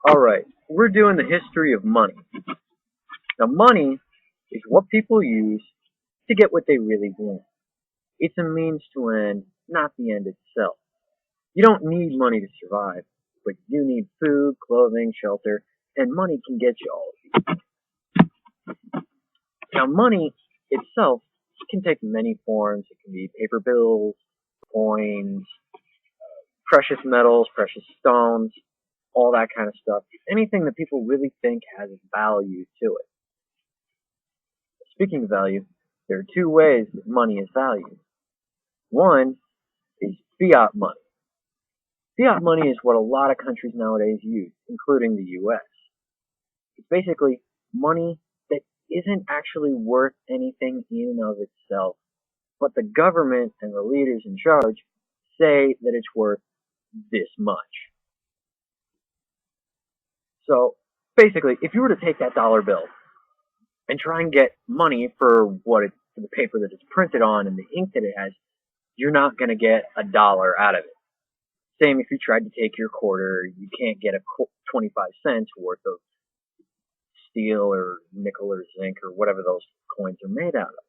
Alright, we're doing the history of money. Now, money is what people use to get what they really want. It's a means to an end, not the end itself. You don't need money to survive, but you need food, clothing, shelter, and money can get you all of these. Now, money itself can take many forms. It can be paper bills, coins, precious metals, precious stones, all that kind of stuff. Anything that people really think has value to it. Speaking of value, there are two ways that money is valued. One is fiat money. Fiat money is what a lot of countries nowadays use, including the US. It's basically money that isn't actually worth anything in and of itself, but the government and the leaders in charge say that it's worth this much. So basically, if you were to take that dollar bill and try and get money for for the paper that it's printed on and the ink that it has, you're not going to get a dollar out of it. Same if you tried to take your quarter, you can't get a 25 cents worth of steel or nickel or zinc or whatever those coins are made out of.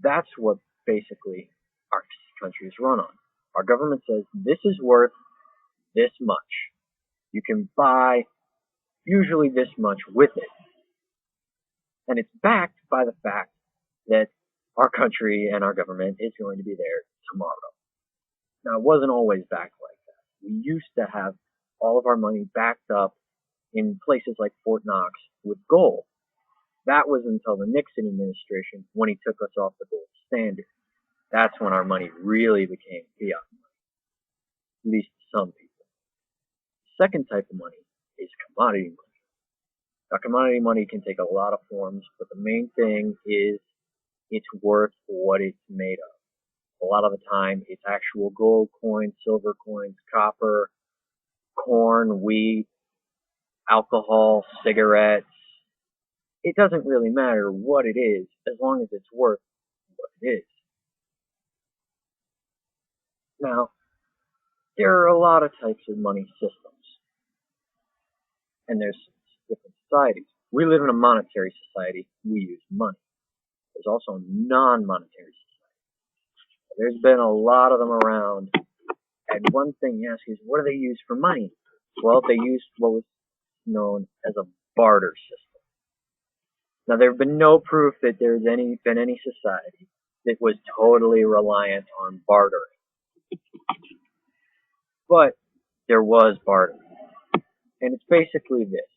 That's what basically our country is run on. Our government says this is worth this much. You can buy usually this much with it. And it's backed by the fact that our country and our government is going to be there tomorrow. Now, it wasn't always backed like that. We used to have all of our money backed up in places like Fort Knox with gold. That was until the Nixon administration, when he took us off the gold standard. That's when our money really became fiat money, at least to some people. The second type of money is commodity money. Now, commodity money can take a lot of forms, but the main thing is it's worth what it's made of. A lot of the time, it's actual gold coins, silver coins, copper, corn, wheat, alcohol, cigarettes. It doesn't really matter what it is, as long as it's worth what it is. Now, there are a lot of types of money systems, and there's different societies. We live in a monetary society. We use money. There's also non-monetary society. There's been a lot of them around, and one thing you ask is, what do they use for money? Well, they used what was known as a barter system. Now, there have been no proof that there's been any society that was totally reliant on bartering. But there was bartering. And it's basically this.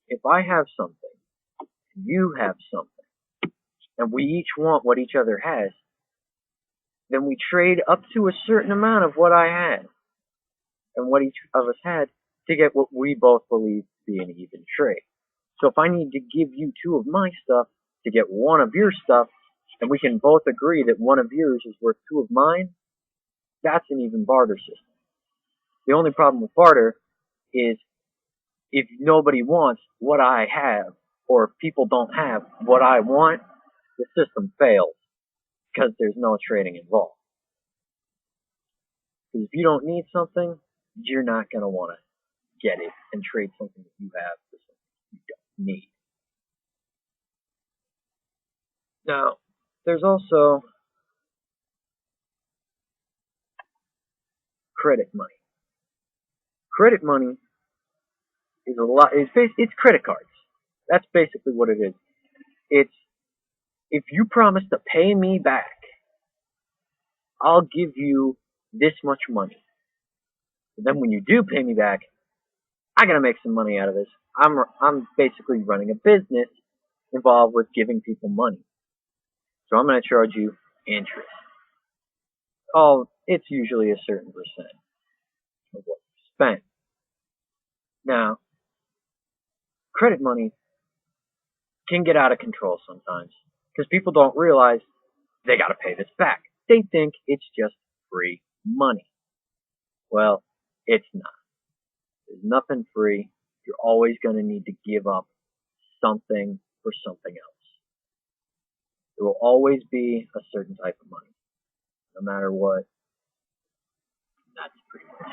If I have something, you have something, and we each want what each other has, then we trade up to a certain amount of what I had and what each of us had to get what we both believe to be an even trade. So if I need to give you two of my stuff to get one of your stuff, and we can both agree that one of yours is worth two of mine, that's an even barter system. The only problem with barter is if nobody wants what I have, or if people don't have what I want, the system fails because there's no trading involved. Because if you don't need something, you're not going to want to get it and trade something that you have for something you don't need. Now, there's also credit money. Credit money is it's credit cards. That's basically what it is. It's if you promise to pay me back, I'll give you this much money. But then when you do pay me back, I gotta make some money out of this. I'm basically running a business involved with giving people money. So I'm gonna charge you interest. Oh, it's usually a certain percent of what you spend. Now, credit money can get out of control sometimes because people don't realize they got to pay this back. They think it's just free money. Well, it's not. There's nothing free. You're always going to need to give up something for something else. There will always be a certain type of money, no matter what. That's pretty much